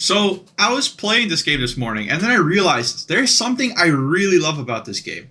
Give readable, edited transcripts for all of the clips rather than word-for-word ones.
So I was playing this game this morning, and then I realized there's something I really love about this game.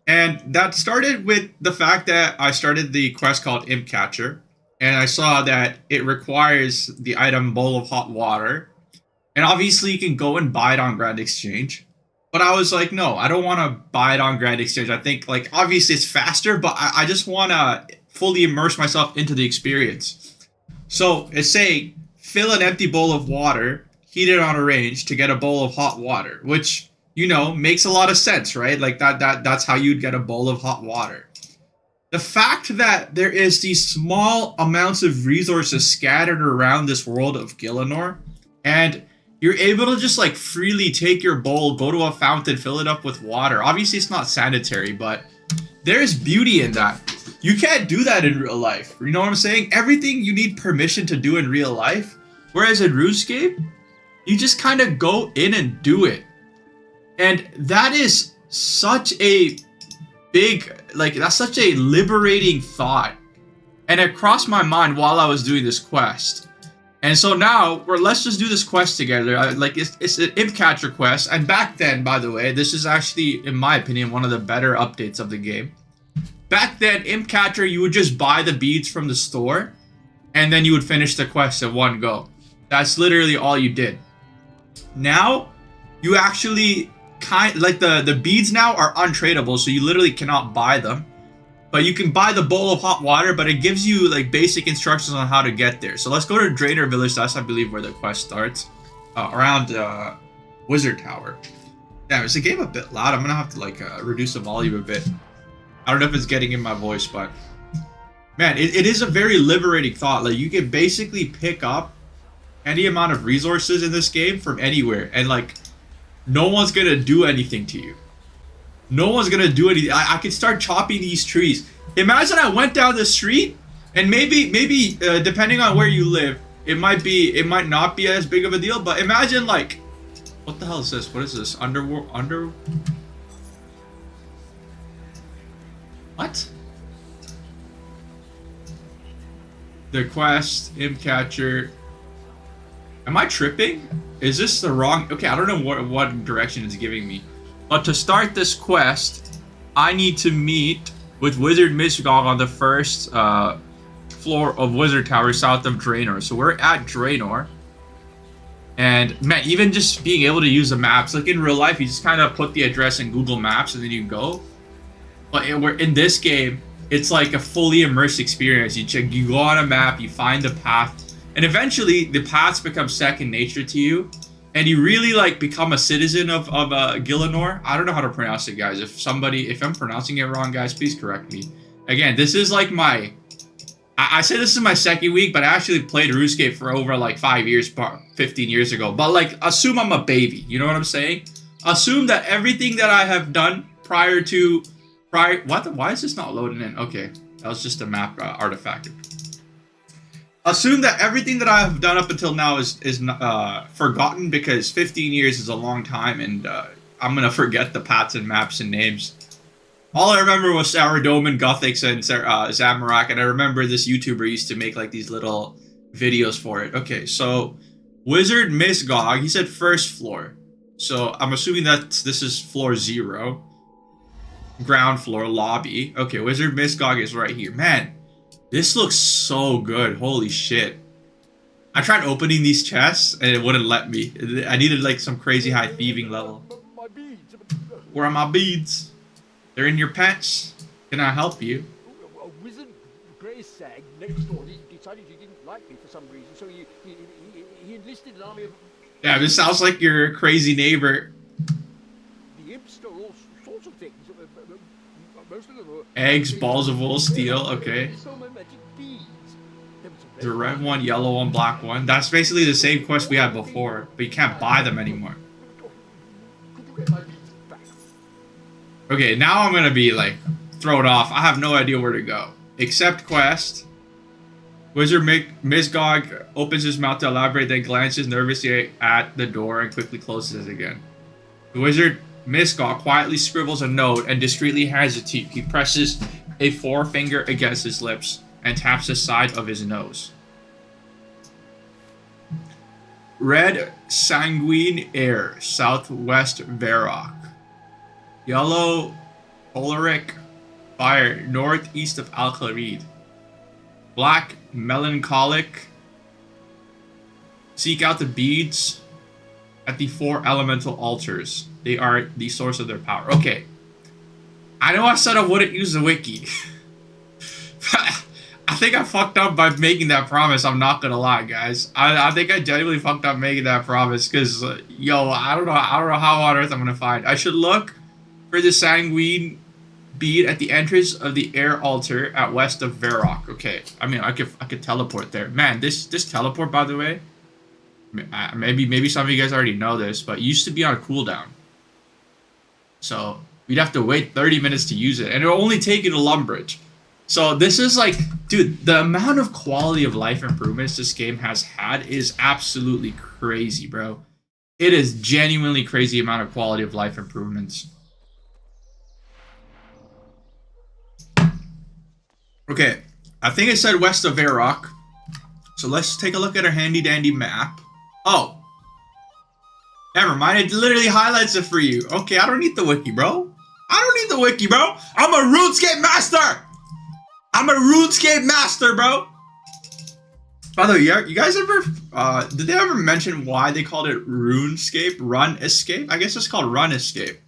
And that started with the fact that I started the quest called Imp Catcher, and I saw that it requires the item bowl of hot water. And obviously, you can go and buy it on Grand Exchange. But I was like, no, I don't want to buy it on Grand Exchange. I think, like, obviously it's faster, but I just want to fully immerse myself into the experience. So it's saying, fill an empty bowl of water, heat it on a range to get a bowl of hot water, which, makes a lot of sense, right? Like that's how you'd get a bowl of hot water. The fact that there is these small amounts of resources scattered around this world of Gielinor, and you're able to just like freely take your bowl, go to a fountain, fill it up with water. Obviously, it's not sanitary, but there's beauty in that. You can't do that in real life. You know what I'm saying? Everything you need permission to do in real life. Whereas in RuneScape, you just kind of go in and do it. And that is such a that's such a liberating thought. And it crossed my mind while I was doing this quest. And so now, let's just do this quest together. It's an Imp Catcher quest. And back then, by the way, this is actually, in my opinion, one of the better updates of the game. Back then, Imp Catcher, you would just buy the beads from the store, and then you would finish the quest in one go. That's literally all you did. Now, you actually the beads now are untradeable, so you literally cannot buy them. But you can buy the bowl of hot water, but it gives you like basic instructions on how to get there. So let's go to Draenor Village. That's, I believe, where the quest starts. Around Wizard Tower. Damn, is the game a bit loud? I'm gonna have to reduce the volume a bit. I don't know if it's getting in my voice, but man, it is a very liberating thought. Like, you can basically pick up any amount of resources in this game from anywhere, and like no one's gonna do anything to you. No one's gonna do anything. I could start chopping these trees. Imagine I went down the street, and maybe depending on where you live, it might not be as big of a deal. But imagine, like, what the hell is this? What is this? What? The quest, Imp Catcher. Am I tripping? Is this the wrong? Okay, I don't know what direction it's giving me. But to start this quest, I need to meet with Wizard Misgog on the first floor of Wizard Tower south of Draenor. So we're at Draenor. And man, even just being able to use the maps, like in real life, you just kind of put the address in Google Maps and then you go. But we're in this game, it's like a fully immersed experience. You go on a map, you find the path, and eventually the paths become second nature to you. And you really like become a citizen of Gielinor. I don't know how to pronounce it, guys. If I'm pronouncing it wrong, guys, please correct me. Again, this is like I say this is my second week, but I actually played RuneScape for over like 5 years, 15 years ago. But like, assume I'm a baby. You know what I'm saying? Assume that everything that I have done prior, what? Why is this not loading in? Okay, that was just a map artifact. Assume that everything that I have done up until now is forgotten, because 15 years is a long time, and I'm gonna forget the paths and maps and names. All I remember was Saradomin, Gothics, and Zamorak, and I remember this YouTuber used to make like these little videos for it. Okay, so Wizard Misgog, he said first floor, so I'm assuming that this is floor 0. Ground floor lobby. Okay, Wizard Misgog is right here. Man, this looks so good. Holy shit. I tried opening these chests and it wouldn't let me. I needed like some crazy high thieving level. Where are my beads? They're in your pants. Can I help you? A wizard grey sag next door decided he didn't like me for some reason, so he enlisted an army of... Yeah, this sounds like your crazy neighbor. The imps stole all sorts of things. Most of them were... Eggs, balls of wool, steel, okay. There's a red one, yellow one, black one. That's basically the same quest we had before, but you can't buy them anymore. Okay, now I'm gonna be like thrown off. I have no idea where to go. Accept quest. Wizard Misgog opens his mouth to elaborate, then glances nervously at the door and quickly closes it again. The wizard Misgog quietly scribbles a note and discreetly hands it to you. He presses a forefinger against his lips and taps the side of his nose. Red, Sanguine Air, Southwest Varrock. Yellow, Choleric Fire, northeast of Al-Khalid. Black, Melancholic. Seek out the beads at the 4 elemental altars. They are the source of their power. Okay. I know I said I wouldn't use the wiki. I think I fucked up by making that promise. I'm not gonna lie, guys. I think I genuinely fucked up making that promise because, yo, I don't know how on earth I'm gonna find. I should look for the Sanguine bead at the entrance of the air altar at west of Varrock. Okay, I mean I could teleport there. Man, this teleport, by the way, maybe some of you guys already know this, but it used to be on cooldown. So we'd have to wait 30 minutes to use it, and it'll only take you to Lumbridge. So this is like, dude, the amount of quality of life improvements this game has had is absolutely crazy, bro. It is genuinely crazy amount of quality of life improvements. Okay, I think it said west of Varrock. So let's take a look at our handy dandy map. Oh. Never mind, it literally highlights it for you. Okay, I don't need the wiki, bro. I don't need the wiki, bro. I'm a RuneScape master! I'm a RuneScape master, bro! By the way, you guys ever, did they ever mention why they called it RuneScape? Run Escape? I guess it's called Run Escape.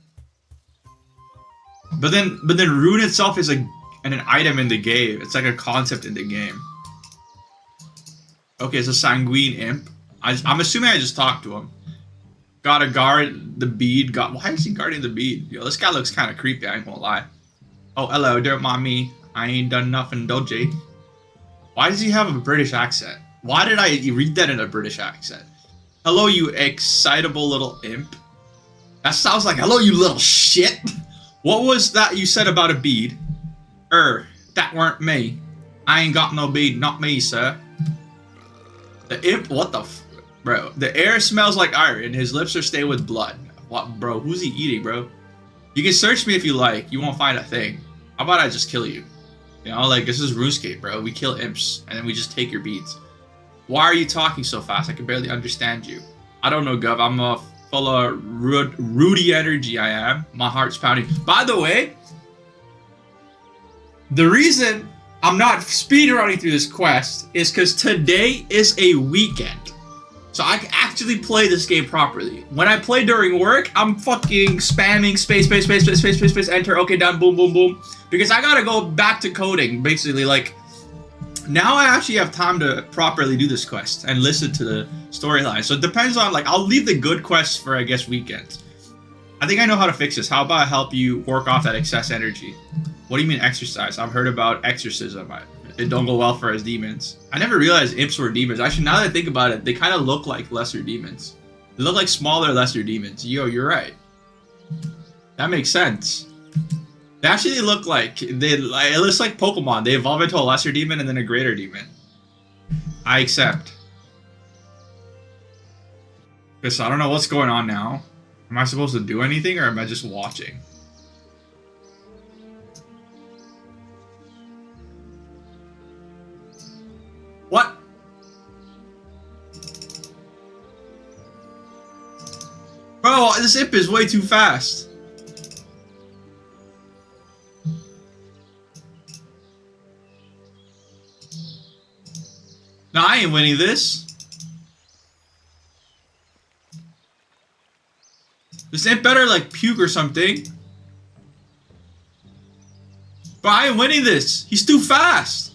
But then Rune itself is an item in the game. It's like a concept in the game. Okay, it's a Sanguine Imp. I'm assuming I just talked to him. Gotta guard the bead. Why is he guarding the bead? Yo, this guy looks kind of creepy, I ain't gonna lie. Oh, hello, don't mind me. I ain't done nothing dodgy. Why does he have a British accent? Why did I read that in a British accent? Hello, you excitable little imp. That sounds like, hello, you little shit. What was that you said about a bead? That weren't me. I ain't got no bead, not me, sir. The imp, what the bro? The air smells like iron. His lips are stained with blood. What, bro? Who's he eating, bro? You can search me if you like. You won't find a thing. How about I just kill you? You know, like, this is RuneScape, bro. We kill imps, and then we just take your beads. Why are you talking so fast? I can barely understand you. I don't know, Gov. I'm full of Rudy energy, I am. My heart's pounding. By the way, the reason I'm not speedrunning through this quest is because today is a weekend. So I can actually play this game properly. When I play during work, I'm fucking spamming space, enter, okay, done, boom, boom, boom. Because I gotta go back to coding, basically. Like, now I actually have time to properly do this quest and listen to the storyline. So it depends on, like, I'll leave the good quests for, I guess, weekends. I think I know how to fix this. How about I help you work off that excess energy? What do you mean exercise? I've heard about exorcism. It don't go well for us demons. I never realized imps were demons. Actually, now that I think about it, they kind of look like lesser demons. They look like smaller, lesser demons. Yo, you're right. That makes sense. They actually look like, it looks like Pokemon. They evolve into a lesser demon and then a greater demon. I accept. Okay, so I don't know what's going on now. Am I supposed to do anything or am I just watching? What? Bro, this imp is way too fast. No, I ain't winning this. This imp better like puke or something. But I ain't winning this. He's too fast.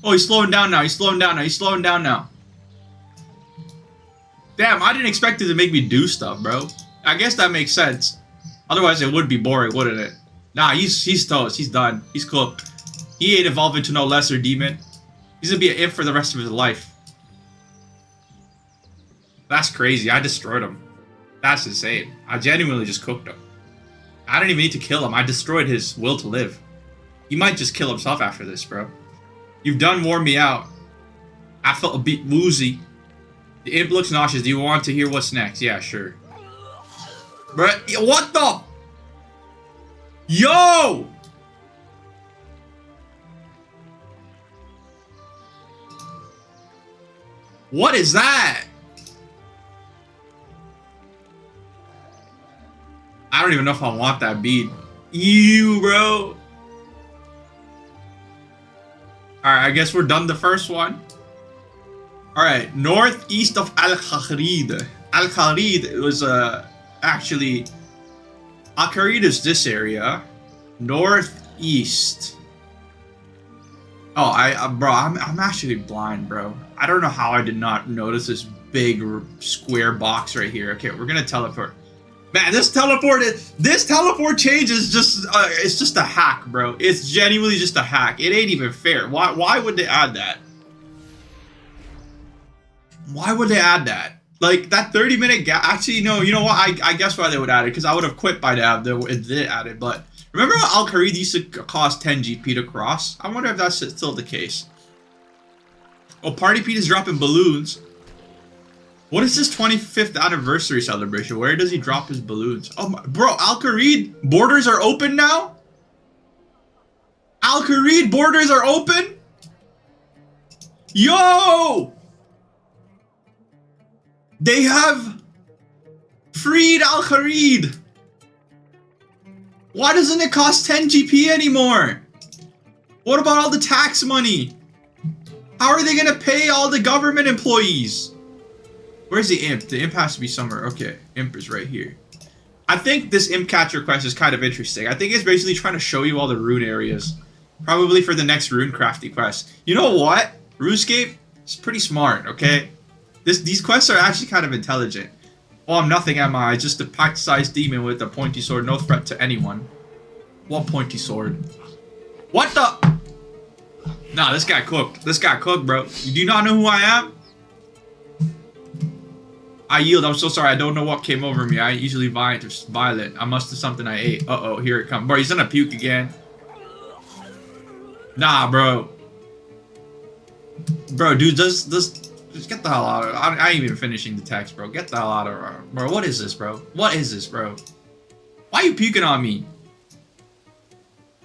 Oh, he's slowing down now. He's slowing down now. He's slowing down now. Damn, I didn't expect it to make me do stuff, bro. I guess that makes sense. Otherwise, it would be boring, wouldn't it? Nah, he's toast. He's done. He's cooked. He ain't evolved into no lesser demon. He's gonna be an imp for the rest of his life. That's crazy. I destroyed him. That's insane. I genuinely just cooked him. I didn't even need to kill him. I destroyed his will to live. He might just kill himself after this, bro. You've done worn me out. I felt a bit woozy. The imp looks nauseous. Do you want to hear what's next? Yeah, sure. Bruh, what the? Yo! What is that? I don't even know if I want that bead. Ew, bro. Alright, I guess we're done the first one. Alright, northeast of Al-Kharid. Al-Kharid was actually... Al-Kharid is this area. Northeast. Oh, bro, I'm actually blind, bro. I don't know how I did not notice this big square box right here. Okay, we're gonna teleport. Man, this teleport change is just it's just a hack, bro. It's genuinely just a hack. It ain't even fair. Why would they add that? Why would they add that? Like that 30-minute gap. Actually, no. You know what? I guess why they would add it, because I would have quit by now if it did add it. But remember when Al-Kharid used to cost 10 GP to cross? I wonder if that's still the case. Oh, Party Pete is dropping balloons. What is this 25th anniversary celebration? Where does he drop his balloons? Oh my, bro, Al-Kharid borders are open now? Al-Kharid borders are open? Yo! They have freed Al-Kharid. Why doesn't it cost 10 GP anymore? What about all the tax money? How are they gonna pay all the government employees? Where's the imp? The imp has to be somewhere. Okay, imp is right here. I think this imp catcher quest is kind of interesting. I think it's basically trying to show you all the rune areas. Probably for the next rune crafty quest. You know what? RuneScape is pretty smart, okay? These quests are actually kind of intelligent. Oh, I'm nothing, am I? Just a pact-sized demon with a pointy sword, no threat to anyone. What pointy sword? What the? Nah, this guy cooked. This guy cooked, bro. You do not know who I am? I yield. I'm so sorry. I don't know what came over me. I usually violent. I must have something I ate. Uh-oh, here it comes. Bro, he's gonna puke again. Nah, bro. Bro, dude, just get the hell out of it. I ain't even finishing the text, bro. Get the hell out of it. Bro, what is this, bro? What is this, bro? Why are you puking on me?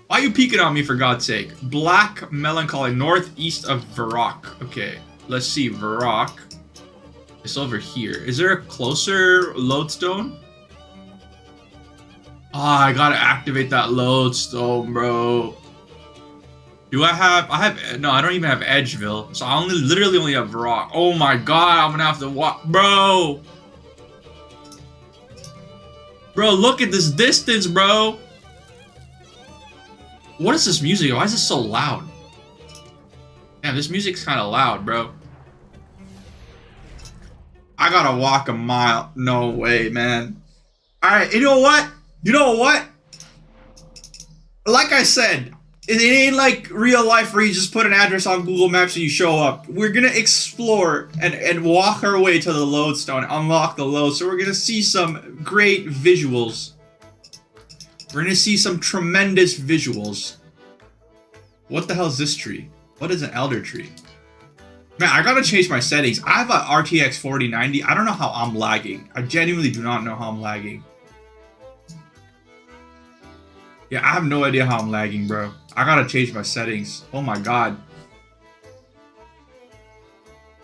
Why are you peeking on me, for God's sake? Black Melancholy, northeast of Varrock. Okay, let's see. Varrock. It's over here. Is there a closer lodestone? Ah, I gotta activate that lodestone, bro. Do I have... No, I don't even have Edgeville. So I literally only have Varrock. Oh my god, I'm gonna have to walk... Bro! Bro, look at this distance, bro! What is this music? Why is this so loud? Damn, this music's kind of loud, bro. I gotta walk a mile. No way, man. Alright, you know what? You know what? Like I said, it ain't like real life where you just put an address on Google Maps and you show up. We're gonna explore and walk our way to the lodestone, unlock the lode. So we're gonna see some great visuals. We're gonna see some tremendous visuals. What the hell is this tree? What is an elder tree? Man, I gotta change my settings. I have a RTX 4090. I don't know how I'm lagging. I genuinely do not know how I'm lagging. Yeah, I have no idea how I'm lagging, bro. I gotta change my settings. Oh my god.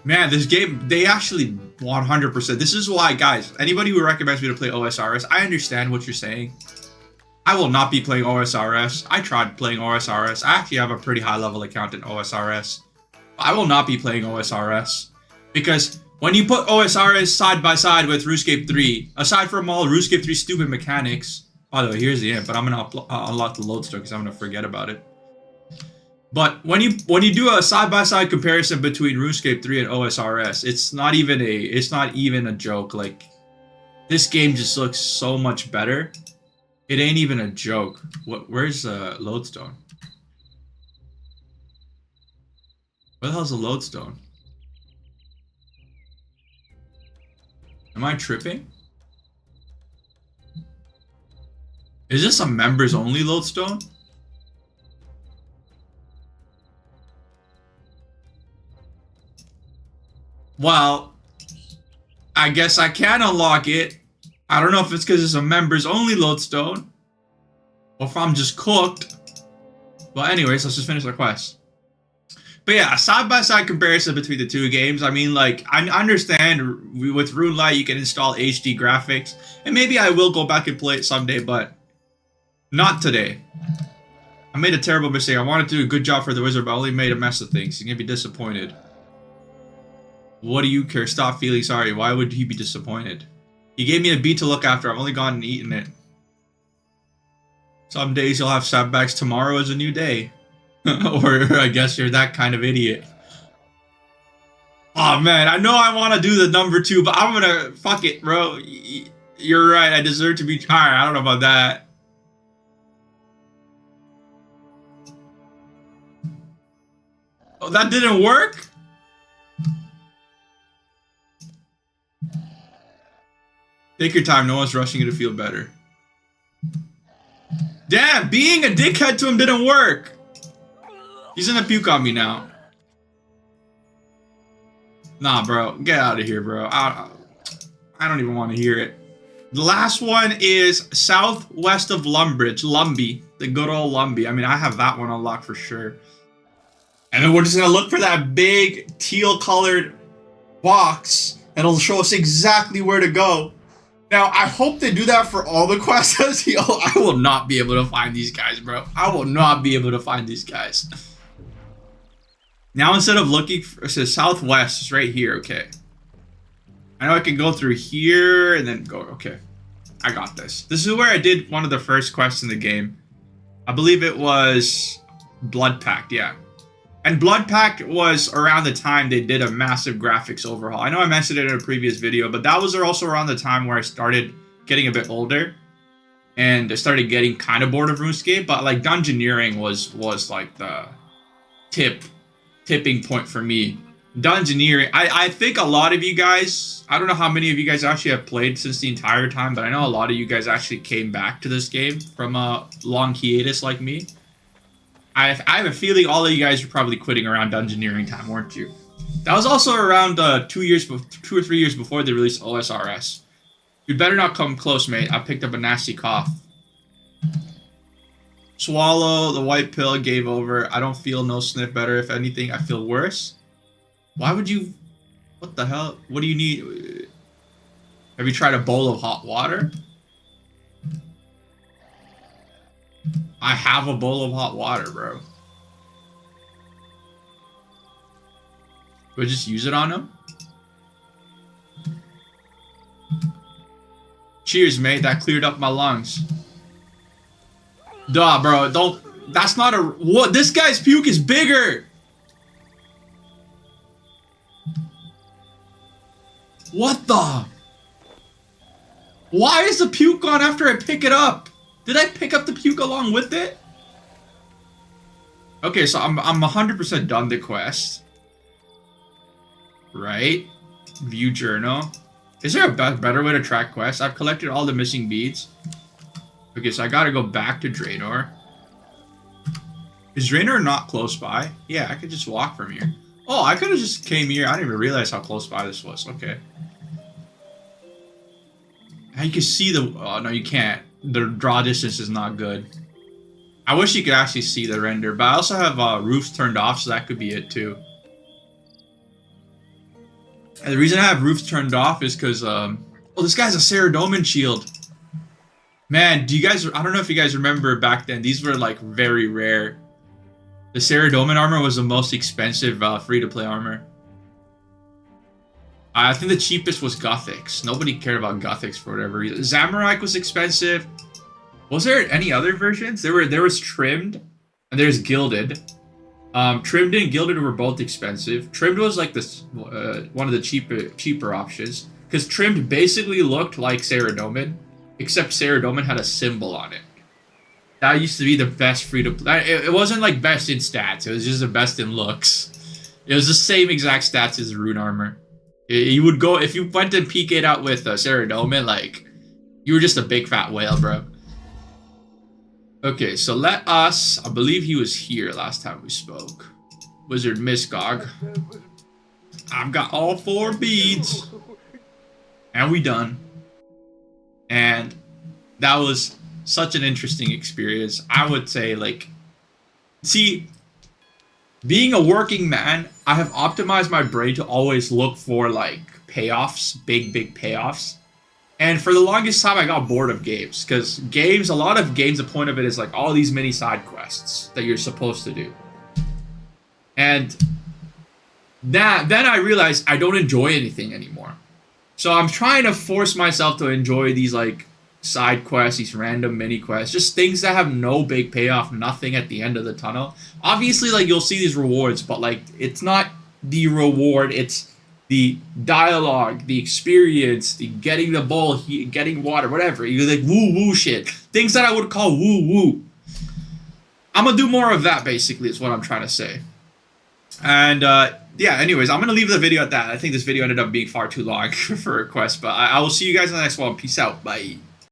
Man, this game, they actually 100%. This is why, guys, anybody who recommends me to play OSRS, I understand what you're saying. I will not be playing OSRS. I tried playing OSRS. I actually have a pretty high level account in OSRS. I will not be playing OSRS. Because when you put OSRS side by side with RuneScape 3, aside from all RuneScape 3 stupid mechanics, by the way, here's the end, but I'm going to unlock the lodestone because I'm going to forget about it. But when you do a side-by-side comparison between RuneScape 3 and OSRS, it's not even a joke. Like, this game just looks so much better. It ain't even a joke. Where's lodestone? Where the hell's the lodestone? Am I tripping? Is this a members only lodestone? Well, I guess I can unlock it. I don't know if it's because it's a members only lodestone, or if I'm just cooked. But anyways, let's just finish our quest. But yeah, side-by-side comparison between the two games. I mean, like, I understand with RuneLite you can install HD graphics, and maybe I will go back and play it someday, but not today. I made a terrible mistake. I wanted to do a good job for the wizard, but I only made a mess of things. He's gonna be disappointed. What do you care? Stop feeling sorry. Why would he be disappointed? He gave me a beat to look after. I've only gone and eaten it. Some days you'll have setbacks. Tomorrow is a new day. Or I guess you're that kind of idiot. Oh man, I know I want to do the number 2, but I'm gonna... Fuck it, bro. You're right. I deserve to be... Alright, I don't know about that. Oh, that didn't work? Take your time. No one's rushing you to feel better. Damn, being a dickhead to him didn't work. He's gonna puke on me now. Nah, bro. Get out of here, bro. I don't even want to hear it. The last one is southwest of Lumbridge. Lumbee. The good old Lumbee. I mean, I have that one unlocked for sure. And then we're just gonna look for that big teal-colored box. And it'll show us exactly where to go. Now, I hope they do that for all the quests. I will not be able to find these guys, bro. I will not be able to find these guys. Now, instead of looking for... It says southwest. It's right here, okay. I know I can go through here and then go... Okay. I got this. This is where I did one of the first quests in the game. I believe it was Blood Pact, yeah. And Blood Pact was around the time they did a massive graphics overhaul. I know I mentioned it in a previous video, but that was also around the time where I started getting a bit older. And I started getting kind of bored of RuneScape, but like Dungeoneering was like the tipping point for me. Dungeoneering, I think a lot of you guys, I don't know how many of you guys actually have played since the entire time, but I know a lot of you guys actually came back to this game from a long hiatus like me. I have a feeling all of you guys were probably quitting around Dungeoneering time, weren't you? That was also around 2 or 3 years before they released OSRS. You'd better not come close, mate. I picked up a nasty cough. Swallow the white pill, gave over. I don't feel no sniff better. If anything, I feel worse. Why would you... What the hell? What do you need? Have you tried a bowl of hot water? I have a bowl of hot water, bro. Do I just use it on him? Cheers, mate. That cleared up my lungs. Duh, bro. Don't... That's not a... What? This guy's puke is bigger! What the... Why is the puke gone after I pick it up? Did I pick up the puke along with it? Okay, so I'm 100% done the quest. Right? View journal. Is there a better way to track quests? I've collected all the missing beads. Okay, so I gotta go back to Gielinor. Is Gielinor not close by? Yeah, I could just walk from here. Oh, I could have just came here. I didn't even realize how close by this was. Okay. Now you can see the... Oh, no, you can't. The draw distance is not good. I wish you could actually see the render, but I also have roofs turned off, so that could be it too. And the reason I have roofs turned off is because, oh, this guy's a Saradomin shield. Man, do you guys... I don't know if you guys remember back then, these were like very rare. The Saradomin armor was the most expensive free-to-play armor. I think the cheapest was Gothics. Nobody cared about Gothics for whatever reason. Zamorak was expensive. Was there any other versions? There was Trimmed, and there's Gilded. Trimmed and Gilded were both expensive. Trimmed was like this one of the cheaper options, because Trimmed basically looked like Saradomin, except Saradomin had a symbol on it. That used to be the best free-to-play. It wasn't like best in stats. It was just the best in looks. It was the same exact stats as Rune Armor. You would go, if you went to peek it out with Saradomin, like, you were just a big fat whale, bro. Okay, so let us, I believe he was here last time we spoke. Wizard Misgog. I've got all 4 beads. And we done. And that was such an interesting experience. I would say, like, see, being a working man, I have optimized my brain to always look for like payoffs, big payoffs. And for the longest time, I got bored of games because a lot of games, the point of it is like all these mini side quests that you're supposed to do. And then I realized I don't enjoy anything anymore. So I'm trying to force myself to enjoy these like side quests, these random mini quests, just things that have no big payoff, nothing at the end of the tunnel. Obviously, like you'll see these rewards, but like it's not the reward, it's the dialogue, the experience, the getting the bowl, getting water, whatever. You like woo woo shit, things that I would call woo woo. I'm gonna do more of that. Basically, is what I'm trying to say. And yeah, anyways, I'm gonna leave the video at that. I think this video ended up being far too long for a quest, but I will see you guys in the next one. Peace out. Bye.